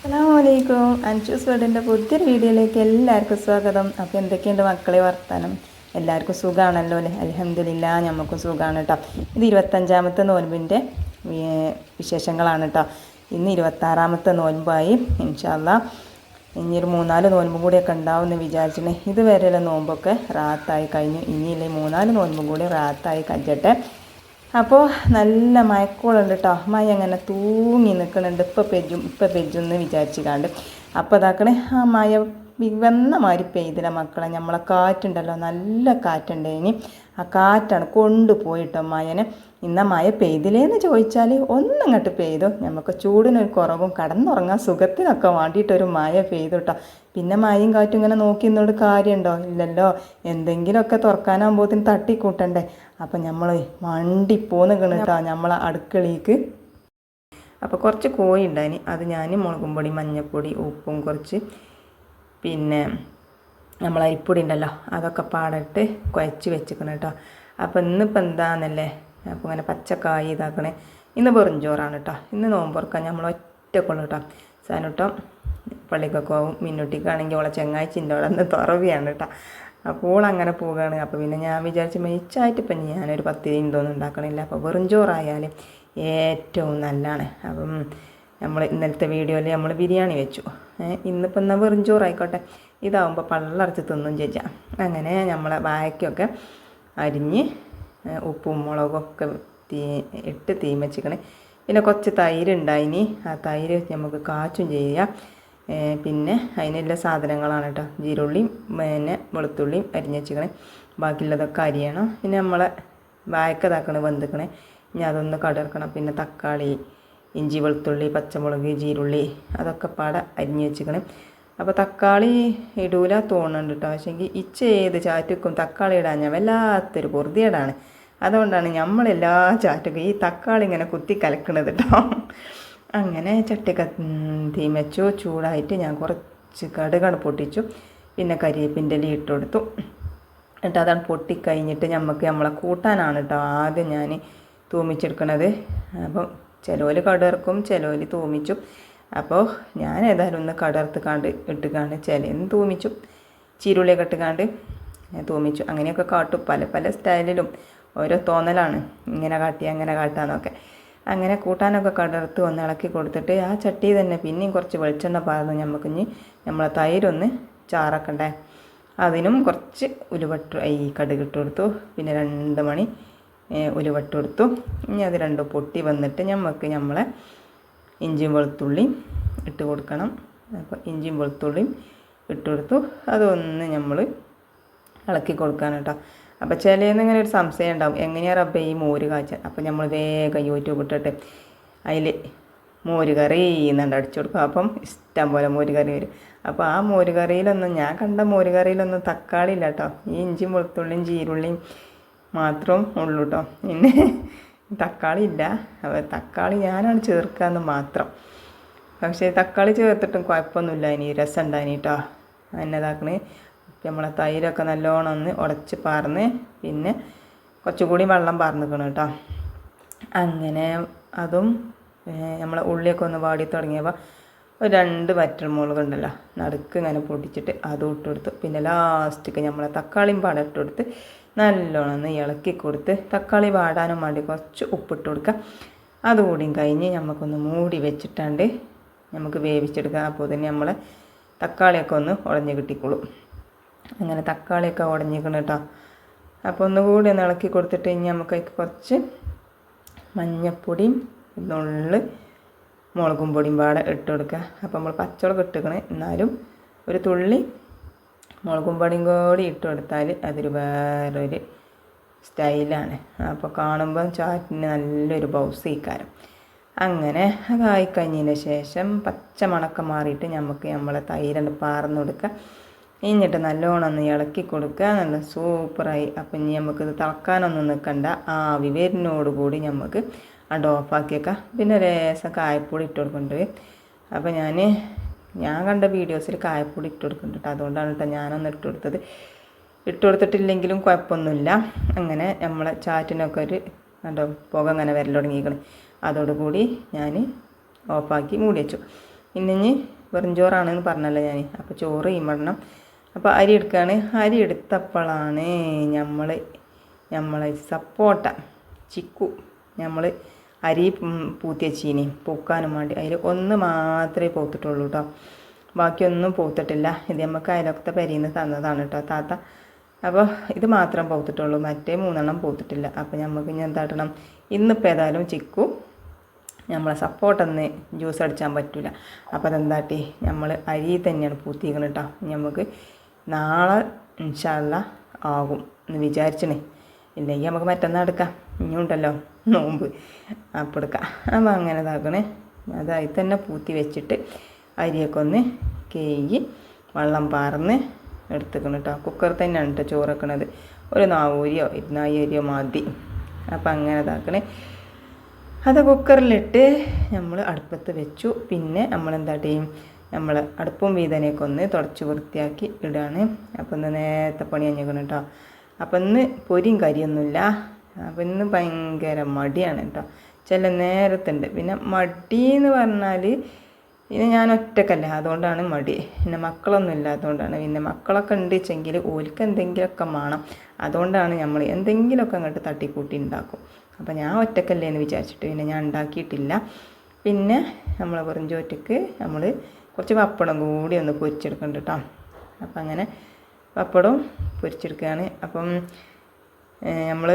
അസ്സലാമലൈക്കും. അൻഷൂസ് വേർഡിൻ്റെ പുതിയൊരു വീഡിയോയിലേക്ക് എല്ലാവർക്കും സ്വാഗതം. അപ്പോൾ എന്തൊക്കെയുണ്ട് മക്കളെ വർത്താനം? എല്ലാവർക്കും സുഖമാണല്ലോ അല്ലേ? അൽഹംദുലില്ലാ, നമുക്കും സുഖമാണ് കേട്ടോ. ഇത് 25ാമത്തെ നോൻപിൻ്റെ വിശേഷങ്ങളാണ് കേട്ടോ. ഇന്ന് 26ാമത്തെ നോൻപായി. ഇൻഷാ അല്ലാഹ് ഇനിയൊരു 3-4 നോൻപും കൂടിയൊക്കെ ഉണ്ടാവുമെന്ന് വിചാരിച്ചിട്ട് ഇതുവരെയുള്ള നോമ്പൊക്കെ റാത്തായി കഴിഞ്ഞു. ഇനിയില്ലേ 3-4 നോൻപും കൂടി റാത്തായി കഴിയട്ടെ. അപ്പോൾ നല്ല മയക്കോളുണ്ട് കേട്ടോ. മഴ അങ്ങനെ തൂങ്ങി നിൽക്കുന്നുണ്ട്. ഇപ്പം പെജ്ജും എന്ന് വിചാരിച്ച് കണ്ട് അപ്പോൾ ഇതാക്കണേ ആ മഴ വന്ന മാതിരി പെയ്തില്ല മക്കളെ. നമ്മളെ കാറ്റുണ്ടല്ലോ, നല്ല കാറ്റുണ്ടായിനി. ആ കാറ്റാണ് കൊണ്ടുപോയിട്ടോ മഴനെ. ഇന്ന മഴ പെയ്തില്ലേന്ന് ചോദിച്ചാൽ ഒന്നിങ്ങോട്ട് പെയ്തു. നമുക്ക് ചൂടിനൊരു കുറവും കടന്നുറങ്ങാൻ സുഖത്തിനൊക്കെ വേണ്ടിയിട്ടൊരു മഴ പെയ്തു കേട്ടോ. പിന്നെ മഴയും കാറ്റും ഇങ്ങനെ നോക്കി ഇന്നോട് കാര്യമുണ്ടോ? ഇല്ലല്ലോ. എന്തെങ്കിലുമൊക്കെ തുറക്കാനാകുമ്പോഴത്തേന് തട്ടിക്കൂട്ടണ്ടേ. അപ്പം നമ്മൾ മണ്ടിപ്പോന്ന് കേട്ടോ നമ്മളെ അടുക്കളയിലേക്ക്. അപ്പോൾ കുറച്ച് കോഴി ഉണ്ടായിന്. അത് ഞാൻ മുളകും പൊടി, മഞ്ഞൾപ്പൊടി, ഉപ്പും കുറച്ച് പിന്നെ നമ്മൾ അരിപ്പൊടി ഉണ്ടല്ലോ അതൊക്കെ പാടിട്ട് കുഴച്ച് വെച്ചിക്കണം കേട്ടോ. അപ്പോൾ ഇന്നിപ്പോൾ എന്താണെന്നല്ലേ, അപ്പോൾ ഇങ്ങനെ പച്ചക്കായി ഇതാക്കണേ. ഇന്ന് വെറുംചോറാണ് കേട്ടോ. ഇന്ന് നോമ്പുറക്കാൻ നമ്മൾ ഒറ്റക്കുള്ളൂ കേട്ടോ. സാധനം പള്ളിക്കൊക്കെ ആവും. മിന്നുട്ടിക്കാണെങ്കിൽ അവളെ ചെങ്ങാഴ്ചൻ്റെ അവിടെ നിന്ന് തുറവിയാണ് കേട്ടോ. അപ്പോൾ അങ്ങനെ പോവുകയാണ്. അപ്പോൾ പിന്നെ ഞാൻ വിചാരിച്ച് മെയിച്ചായിട്ട് ഇപ്പം ഞാനൊരു 10 ഇതൊന്നും ഉണ്ടാക്കണില്ല. അപ്പോൾ വെറുംചോറായാലും ഏറ്റവും നല്ലതാണ്. അപ്പം നമ്മൾ ഇന്നലത്തെ വീഡിയോയിൽ നമ്മൾ ബിരിയാണി വെച്ചു. ഇന്നിപ്പോൾ എന്നാൽ വെറുംചോറായിക്കോട്ടെ. ഇതാവുമ്പോൾ പള്ളറച്ച് തിന്നും ചേച്ചാ. അങ്ങനെ നമ്മളെ വാഴയ്ക്കൊക്കെ അരിഞ്ഞ് ഉപ്പും മുളകൊക്കെ ഇട്ട് തീ വെച്ചിക്കണേ. പിന്നെ കുറച്ച് തൈര് ഉണ്ടായിനി. ആ തൈര് നമുക്ക് കാച്ചും ചെയ്യാം. പിന്നെ അതിനുള്ള സാധനങ്ങളാണ് കേട്ടോ. ജീരുള്ളിയും പിന്നെ വെളുത്തുള്ളിയും അരിഞ്ഞ് വെച്ചിക്കണേ. ബാക്കിയുള്ളതൊക്കെ അരിയണം. പിന്നെ നമ്മളെ വാഴക്കതാക്കണേ വെന്തിക്കണേ. ഇനി അതൊന്ന് കടർക്കണം. പിന്നെ തക്കാളി, ഇഞ്ചി, വെളുത്തുള്ളി, പച്ചമുളക്, ജീരുള്ളി അതൊക്കെ പാടെ അരിഞ്ഞ് വെച്ചിക്കണേ. അപ്പോൾ തക്കാളി ഇടൂല തോന്നുന്നുണ്ട് കേട്ടോ. പക്ഷേങ്കിൽ ഏത് ചാറ്റക്കും തക്കാളി ഇടാൻ വല്ലാത്തൊരു പൊറുതിയേടാണ്. അതുകൊണ്ടാണ് നമ്മളെല്ലാ ചാറ്റക്കും ഈ തക്കാളി ഇങ്ങനെ കുത്തി കലക്കണത് കേട്ടോ. അങ്ങനെ ചട്ടിയൊക്കെ തീ വെച്ചു. ചൂടായിട്ട് ഞാൻ കുറച്ച് കടുകാണ് പൊട്ടിച്ചു. പിന്നെ കരിവേപ്പിൻ്റെ ഇല ഇട്ട് കൊടുത്തു. എന്നിട്ട് അതാണ് പൊട്ടിക്കഴിഞ്ഞിട്ട് നമ്മളെ കൂട്ടാനാണ് കേട്ടോ ആദ്യം ഞാൻ തൂമിച്ചെടുക്കണത്. അപ്പം ചിലവർ കടർക്കും, ചിലവർ തൂമിച്ചു. അപ്പോൾ ഞാൻ ഏതായാലും ഒന്ന് കടർത്ത് ഇട്ടുകാണ്ട് ചിലന്ന് തൂമിച്ചു. ചീരുള്ളിയൊക്കെ ഇട്ടുകാണ്ട് തൂമിച്ചു. അങ്ങനെയൊക്കെ കാട്ടും. പല സ്റ്റൈലിലും ഓരോ തോന്നലാണ്. ഇങ്ങനെ കാട്ടി അങ്ങനെ കാട്ടാന്നൊക്കെ. അങ്ങനെ കൂട്ടാനൊക്കെ കടർത്ത് ഒന്ന് ഇളക്കി കൊടുത്തിട്ട് ആ ചട്ടി തന്നെ പിന്നെയും കുറച്ച് വെളിച്ചെണ്ണ പാർന്ന് നമുക്കിഞ്ഞ് നമ്മളെ തൈരൊന്ന് ചാറാക്കണ്ടേ. അതിനും കുറച്ച് കടുകിട്ട് കൊടുത്തു. പിന്നെ 2 മണി ഉലുവട്ട് കൊടുത്തു. ഇനി അത് രണ്ടും പൊട്ടി വന്നിട്ട് നമ്മളെ ഇഞ്ചിയും വെളുത്തുള്ളിയും ഇട്ട് കൊടുക്കണം. അപ്പോൾ ഇഞ്ചിയും വെളുത്തുള്ളിയും ഇട്ട് കൊടുത്തു. അതൊന്ന് നമ്മൾ ഇളക്കി കൊടുക്കാൻ കേട്ടോ. അപ്പോൾ ചിലന്ന് ഇങ്ങനെ ഒരു സംശയം ഉണ്ടാവും, എങ്ങനെയാണ് റബ്ബേ ഈ മോര് കാച്ചാൻ. അപ്പോൾ നമ്മൾ വേഗം യൂട്യൂബ് ഇട്ടിട്ട് അതിൽ മോര് കറി എന്നുണ്ട് അടിച്ചു കൊടുക്കും. അപ്പം ഇഷ്ടം പോലെ മോര് കറി വരും. അപ്പോൾ ആ മോര് കറിയിലൊന്നും ഞാൻ കണ്ട മോര് കറിയിലൊന്നും തക്കാളി ഇല്ല കേട്ടോ. ഈ ഇഞ്ചിയും വെളുത്തുള്ളിയും ജീരുള്ളിയും മാത്രം ഉള്ളൂ കേട്ടോ. പിന്നെ തക്കാളി ഇല്ല. അപ്പോൾ തക്കാളി ഞാനാണ് ചേർക്കാമെന്ന് മാത്രം. പക്ഷേ തക്കാളി ചേർത്തിട്ടും കുഴപ്പമൊന്നുമില്ല. ഇനി രസം ഉണ്ടായിനി കേട്ടോ. എന്നതാക്കണേ നമ്മളെ തൈരൊക്കെ നല്ലോണം ഒന്ന് ഉടച്ച് പാർന്ന് പിന്നെ കുറച്ചുകൂടി വെള്ളം പാർന്നിക്കണം കേട്ടോ. അങ്ങനെ അതും നമ്മളെ ഉള്ളിയൊക്കെ ഒന്ന് വാടി തുടങ്ങിയപ്പോൾ ഒരു 2 വറ്റൽമുളക് ഉണ്ടല്ലോ നടുക്ക് ഇങ്ങനെ പൊടിച്ചിട്ട് അതും ഇട്ട് കൊടുത്തു. പിന്നെ ലാസ്റ്റിക്ക് നമ്മളെ തക്കാളിയും പാടെ ഇട്ട് കൊടുത്ത് നല്ലോണം ഒന്ന് ഇളക്കി കൊടുത്ത് തക്കാളി വാടാനും വേണ്ടി കുറച്ച് ഉപ്പിട്ട് കൊടുക്കുക. അതുകൂടിയും കഴിഞ്ഞ് നമുക്കൊന്ന് മൂടി വെച്ചിട്ടാണ്ട് നമുക്ക് വേവിച്ചെടുക്കാം. അപ്പോൾ തന്നെ നമ്മളെ തക്കാളിയൊക്കെ ഒന്ന് ഉടഞ്ഞ് കിട്ടിക്കോളും. അങ്ങനെ തക്കാളിയൊക്കെ ഉടഞ്ഞിക്കണം കേട്ടോ. അപ്പോൾ ഒന്നുകൂടി ഒന്ന് ഇളക്കി കൊടുത്തിട്ട് ഇനി നമുക്ക് കുറച്ച് മഞ്ഞൾപ്പൊടിയും മുളകും പൊടിയും പാടെ ഇട്ട് കൊടുക്കുക. അപ്പോൾ നമ്മൾ പച്ചമുളക് ഇട്ടിക്കണേ, എന്നാലും ഒരു തുള്ളി മുളകും പൊടിയും കൂടി ഇട്ട് കൊടുത്താൽ അതൊരു വേറൊരു സ്റ്റൈലാണ്. അപ്പോൾ കാണുമ്പം ചാറ്റിന് നല്ലൊരു ബൗസീക്കാരം. അങ്ങനെ അതായി കഴിഞ്ഞതിന് ശേഷം പച്ച മണക്കം മാറിയിട്ട് നമ്മളെ തൈരണ്ട് പാർന്ന് കൊടുക്കുക. എന്നിട്ട് നല്ലോണം ഒന്ന് ഇളക്കി കൊടുക്കുക. നല്ല സൂപ്പറായി. അപ്പം ഇനി നമുക്കിത് തിളക്കാനൊന്നും നിൽക്കണ്ട. ആവി വരുന്നോടുകൂടി നമുക്ക് അത് ഓഫാക്കി വെക്കാം. പിന്നെ ലേശം കായപ്പൊടി ഇട്ട് കൊടുക്കുന്നുണ്ട്. അപ്പോൾ ഞാൻ കണ്ട വീഡിയോസിൽ കായപ്പൊടി ഇട്ട് കൊടുക്കുന്നുണ്ട്. അതുകൊണ്ടാണ് കേട്ടോ ഞാനൊന്ന് ഇട്ട് കൊടുത്തിട്ടില്ലെങ്കിലും കുഴപ്പമൊന്നുമില്ല. അങ്ങനെ നമ്മളെ ചാറ്റിനൊക്കെ ഒരു പുക അങ്ങനെ വരൽ തുടങ്ങിയിരിക്കണം. അതോടുകൂടി ഞാൻ ഓഫാക്കി മൂടി വെച്ചു. ഇന്നിഞ്ഞ് വെറും ചോറാണെന്ന് പറഞ്ഞല്ലോ ഞാൻ. അപ്പോൾ ചോറ് ഇമ്മടണം. അപ്പോൾ അരി എടുക്കുകയാണ്. അരി എടുത്തപ്പോഴാണ് നമ്മളെ സപ്പോട്ട ചിക്കു നമ്മൾ അരി പൂത്തി വെച്ചീനി പൂക്കാനും വേണ്ടി. അതിൽ ഒന്ന് മാത്രമേ പൂത്തിട്ടുള്ളൂ കേട്ടോ, ബാക്കിയൊന്നും പൂത്തിട്ടില്ല. ഇത് നമുക്ക് അയലൊക്കത്തെ പെരിയിൽ നിന്ന് തന്നതാണ് കേട്ടോ താത്ത. അപ്പോൾ ഇത് മാത്രം പൂത്തിട്ടുള്ളൂ, മറ്റേ 3 പൂത്തിട്ടില്ല. അപ്പോൾ നമുക്ക് ഇനി എന്താട്ടണം, ഇന്നിപ്പോൾ ഏതായാലും ചിക്കു നമ്മളെ സപ്പോർട്ടൊന്ന് ജ്യൂസ് അടിച്ചാൻ പറ്റില്ല. അപ്പോൾ അതെന്താട്ടി നമ്മൾ അരി തന്നെയാണ് പൂത്തിക്കണം കേട്ടോ. നമുക്ക് നാളെ ഇൻഷാ അല്ലാഹ് ആകും എന്ന് വിചാരിച്ചണേ. ഇല്ലെങ്കിൽ നമുക്ക് മറ്റന്നാൾ എടുക്കാം, ഇനിയുണ്ടല്ലോ നോമ്പ്, അപ്പം എടുക്കാം. അപ്പോൾ അങ്ങനെ ഇതാക്കണേ. അതായി തന്നെ പൂത്തി വെച്ചിട്ട് അരിയൊക്കെ ഒന്ന് കേകി വെള്ളം പാർന്ന് എടുത്തുക്കണം കേട്ടോ. കുക്കർ തന്നെയാണ് കേട്ടോ ചോറ് വെക്കണത്. ഒരു 4 2 മതി. അപ്പം അങ്ങനെ ഇതാക്കണേ. അത് കുക്കറിലിട്ട് നമ്മൾ അടുപ്പത്ത് വെച്ചു. പിന്നെ നമ്മളെന്താ ചെയ്യും, നമ്മൾ അടുപ്പും വീതനയൊക്കെ ഒന്ന് തുടച്ച് വൃത്തിയാക്കി ഇടുകയാണ്. അപ്പോൾ ഇന്ന് നേരത്തെ പണി കഴിഞ്ഞേക്കണം കേട്ടോ. അപ്പം ഇന്ന് പൊരിയും കരിയൊന്നുമില്ല. അപ്പം ഇന്ന് ഭയങ്കര മടിയാണ് കേട്ടോ. ചില നേരത്തുണ്ട്. പിന്നെ മടി എന്ന് പറഞ്ഞാൽ പിന്നെ ഞാൻ ഒറ്റക്കല്ല, അതുകൊണ്ടാണ് മടി. പിന്നെ മക്കളൊന്നും ഇല്ലാത്തതുകൊണ്ടാണ്. പിന്നെ മക്കളൊക്കെ ഉണ്ട് വെച്ചെങ്കിൽ ഓൽക്ക് എന്തെങ്കിലുമൊക്കെ വേണം. അതുകൊണ്ടാണ് നമ്മൾ എന്തെങ്കിലുമൊക്കെ അങ്ങോട്ട് തട്ടിക്കൂട്ടി ഉണ്ടാക്കും. അപ്പോൾ ഞാൻ ഒറ്റക്കല്ലേ എന്ന് വിചാരിച്ചിട്ട് പിന്നെ ഞാൻ ഉണ്ടാക്കിയിട്ടില്ല. പിന്നെ നമ്മൾ വെറും ചോറ്റക്ക് നമ്മൾ കുറച്ച് പപ്പടം കൂടി ഒന്ന് പൊരിച്ചെടുക്കുന്നുണ്ട് കേട്ടോ. അപ്പം അങ്ങനെ പപ്പടവും പൊരിച്ചെടുക്കുകയാണ്. അപ്പം നമ്മൾ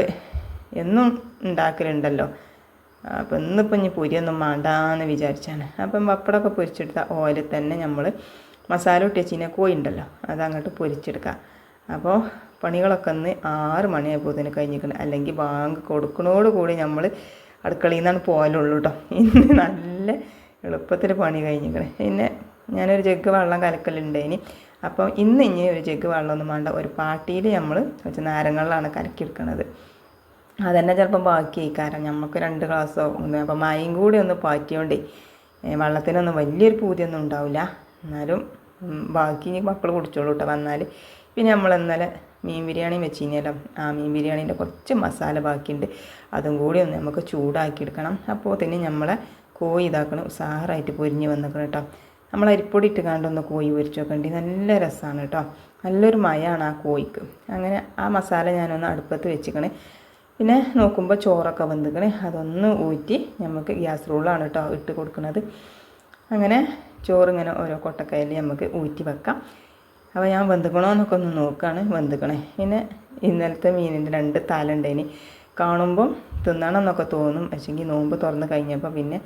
എന്നും ഉണ്ടാക്കലുണ്ടല്ലോ. അപ്പം ഇന്നിപ്പം ഇനി പൊരിയൊന്നും വേണ്ടാന്ന് വിചാരിച്ചാണ്. അപ്പം പപ്പടമൊക്കെ പൊരിച്ചെടുത്ത ഓയിലിൽ തന്നെ നമ്മൾ മസാല ഇട്ട് വെച്ചിനെ കോഴി ഉണ്ടല്ലോ അതങ്ങോട്ട് പൊരിച്ചെടുക്കുക. അപ്പോൾ പണികളൊക്കെ ഒന്ന് 6 മണിയായപ്പോൾ തന്നെ കഴിഞ്ഞിരിക്കണം. അല്ലെങ്കിൽ ബാങ്ക് കൊടുക്കണോട് കൂടി നമ്മൾ അടുക്കളയിൽ നിന്നാണ് പോയാലുള്ളൂ കേട്ടോ. ഇന്ന് നല്ല എളുപ്പത്തിൽ പണി കഴിഞ്ഞിരിക്കണം. പിന്നെ ഞാനൊരു ജഗ് വെള്ളം കലക്കലുണ്ടേനി. അപ്പം ഇനി ഒരു ജഗ് വെള്ളമൊന്നും വേണ്ട, ഒരു പാട്ടിയിൽ നമ്മൾ കുറച്ച് നാരങ്ങളിലാണ് കലക്കിയെടുക്കണത്. അതന്നെ ചിലപ്പം ബാക്കിയായി. കാരണം നമുക്ക് 2 ഗ്ലാസ്സോ അപ്പം മയം കൂടി ഒന്ന് പാറ്റിയോണ്ടേ വെള്ളത്തിനൊന്നും വലിയൊരു പൂതിയൊന്നും ഉണ്ടാവില്ല. എന്നാലും ബാക്കി മക്കൾ കുടിച്ചോളൂ കേട്ടോ വന്നാൽ. പിന്നെ നമ്മൾ ഇന്നലെ മീൻ ബിരിയാണി വെച്ച് കഴിഞ്ഞാലോ, ആ മീൻ ബിരിയാണീൻ്റെ കുറച്ച് മസാല ബാക്കിയുണ്ട്. അതും കൂടി ഒന്ന് നമുക്ക് ചൂടാക്കി എടുക്കണം. അപ്പോൾ തന്നെ നമ്മളെ കോഴി ഇതാക്കണം, ഉസാറായിട്ട് പൊരിഞ്ഞ് വന്നിക്കണം കേട്ടോ. നമ്മൾ അരിപ്പൊടി ഇട്ട് കണ്ടൊന്ന് കോഴി പൊരിച്ച് വെക്കേണ്ടി നല്ല രസമാണ് കേട്ടോ. നല്ലൊരു മയമാണ് ആ കോഴിക്ക്. അങ്ങനെ ആ മസാല ഞാനൊന്ന് അടുപ്പത്ത് വെച്ചിക്കണേ. പിന്നെ നോക്കുമ്പോൾ ചോറൊക്കെ വെന്തിക്കണേ. അതൊന്ന് ഊറ്റി നമുക്ക് ഗ്യാസ് റൂളാണ് കേട്ടോ ഇട്ട് കൊടുക്കുന്നത്. അങ്ങനെ ചോറിങ്ങനെ ഓരോ കൊട്ടക്കയിൽ നമുക്ക് ഊറ്റി വെക്കാം. അപ്പോൾ ഞാൻ വെന്തിക്കണോ എന്നൊക്കെ ഒന്ന് നോക്കുകയാണ്. വെന്തിക്കണേ. പിന്നെ ഇന്നലത്തെ മീനിൻ്റെ 2 തല ഉണ്ടേനി. കാണുമ്പം തിന്നണം എന്നൊക്കെ തോന്നും. പക്ഷെങ്കിൽ നോമ്പ് തുറന്ന് കഴിഞ്ഞപ്പോൾ പിന്നെ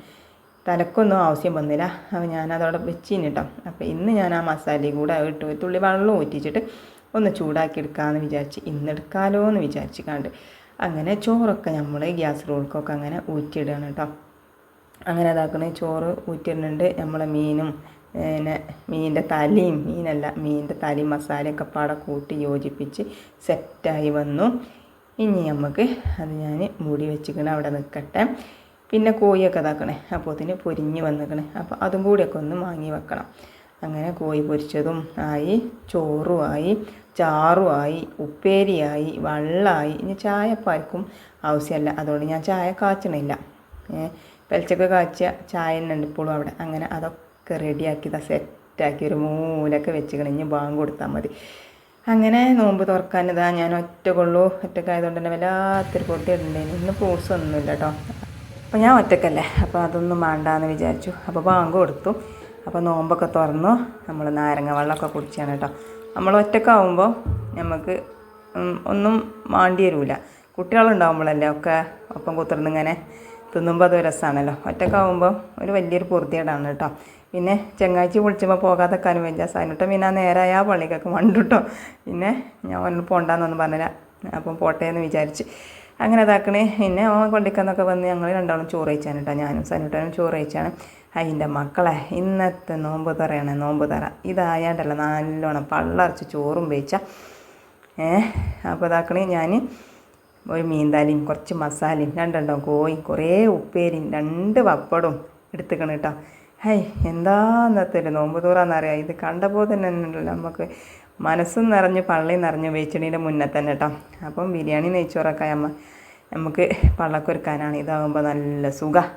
തലക്കൊന്നും ആവശ്യം വന്നില്ല. അപ്പോൾ ഞാനതവിടെ വെച്ചിന് കേട്ടോ. അപ്പോൾ ഇന്ന് ഞാൻ ആ മസാലയും കൂടെ ഇട്ട് ഒരു തുള്ളി വെള്ളം ഊറ്റിച്ചിട്ട് ഒന്ന് ചൂടാക്കി എടുക്കാമെന്ന് വിചാരിച്ച്, ഇന്നെടുക്കാമല്ലോ എന്ന് വിചാരിച്ച് കണ്ട് അങ്ങനെ ചോറൊക്കെ നമ്മൾ ഗ്യാസ് റോൾക്കൊക്കെ അങ്ങനെ ഊറ്റിയിടുകയാണ് കേട്ടോ. അങ്ങനെ അതാക്കണേ. ചോറ് ഊറ്റിയിടുന്നുണ്ട്. നമ്മളെ മീനും പിന്നെ മീനിൻ്റെ തലയും മീനിൻ്റെ തലയും മസാലയൊക്കെ പാടെ കൂട്ടി യോജിപ്പിച്ച് സെറ്റായി വന്നു. ഇനി നമുക്ക് അത് ഞാൻ മൂടി വെച്ചിക്കണം, അവിടെ നിൽക്കട്ടെ. പിന്നെ കോഴിയൊക്കെ ഇതാക്കണേ. അപ്പോൾ അതിന് പൊരിഞ്ഞ് വന്നിക്കണേ. അപ്പോൾ അതും കൂടിയൊക്കെ ഒന്ന് വാങ്ങി വെക്കണം. അങ്ങനെ കോഴി പൊരിച്ചതും ആയി, ചോറുമായി, ചാറുമായി, ഉപ്പേരിയായി, വെള്ളമായി. ഇനി ചായ ഇപ്പോൾ ആർക്കും ആവശ്യമല്ല, അതുകൊണ്ട് ഞാൻ ചായ കാച്ചണില്ല. വെളിച്ചൊക്കെ കാച്ചിയ ചായ തന്നെ ഉണ്ട് ഇപ്പോഴും അവിടെ. അങ്ങനെ അതൊക്കെ റെഡിയാക്കി സെറ്റാക്കി ഒരു മൂലൊക്കെ വെച്ചിക്കണം. ഇനി ബാങ്ക് കൊടുത്താൽ മതി. അങ്ങനെ നോമ്പ് തുറക്കാൻ ഇതാ ഞാൻ ഒറ്റക്കായതുകൊണ്ട് തന്നെ വല്ലാത്തൊരു പൊട്ടിയിട്ടുണ്ടേന്. ഇന്ന് ഫ്രൂട്ട്സ് ഒന്നുമില്ല കേട്ടോ. അപ്പോൾ ഞാൻ ഒറ്റക്കല്ലേ, അപ്പോൾ അതൊന്നും വേണ്ടാന്ന് വിചാരിച്ചു. അപ്പോൾ ബാങ്ക് കൊടുത്തു. അപ്പോൾ നോമ്പൊക്കെ തുറന്നു. നമ്മൾ നാരങ്ങ വെള്ളമൊക്കെ കുടിച്ചാണ് കേട്ടോ. നമ്മൾ ഒറ്റക്കാവുമ്പോൾ നമുക്ക് ഒന്നും മാണ്ടി വരില്ല. കുട്ടികളുണ്ടാകുമ്പോഴല്ലേ ഒക്കെ ഒപ്പം കുത്തിർന്നിങ്ങനെ തിന്നുമ്പോൾ അത് രസമാണല്ലോ. ഒറ്റക്കാവുമ്പോൾ ഒരു വലിയൊരു പൊറുതിയേടാണ് കേട്ടോ. പിന്നെ ചെങ്ങാഴ്ച വിളിച്ചപ്പോൾ പോകാതെക്കാനും വെച്ചാൽ സൈനിട്ട് പിന്നെ ആ നേരായ ആ പള്ളിക്കൊക്കെ മണ്ടു കേട്ടോ. പിന്നെ ഞാൻ ഒന്ന് പോകണ്ടെന്നൊന്നും പറഞ്ഞില്ല. അപ്പം പോട്ടെ എന്ന് വിചാരിച്ച് അങ്ങനെ ഇതാക്കണേ. പിന്നെ കൊണ്ടിക്കന്നൊക്കെ വന്ന് ഞങ്ങൾ രണ്ടാളും ചോറ് കഴിച്ചാണ് കേട്ടോ. ഞാനും സൈനിട്ടാനും ചോറ് കഴിച്ചാണ്. അതിൻ്റെ മക്കളെ ഇന്നത്തെ നോമ്പ് തറ ഇതായാണ്ടല്ല നല്ലോണം പള്ളറച്ച് ചോറും വേവിച്ച. അപ്പോൾ ഇതാക്കണേ. ഞാൻ ഒരു മീൻതാലിയും കുറച്ച് മസാലയും 2 കോഴി കുറേ ഉപ്പേരിയും 2 പപ്പടവും എടുത്തുക്കണം കേട്ടോ. എന്താ ഇന്നത്തെ ഒരു നോമ്പ് തൂറാന്നറിയാം. ഇത് കണ്ടപ്പോൾ തന്നെ ഉണ്ടല്ലോ നമുക്ക് മനസ്സും നിറഞ്ഞ് പള്ളയും നിറഞ്ഞ് വെച്ചിടീൻ്റെ മുന്നേ തന്നെ കേട്ടോ. അപ്പം ബിരിയാണി നെയ്ച്ചോറൊക്കെ നമുക്ക് പള്ളക്കൊരുക്കാനാണ്. ഇതാകുമ്പോൾ നല്ല സുഖം.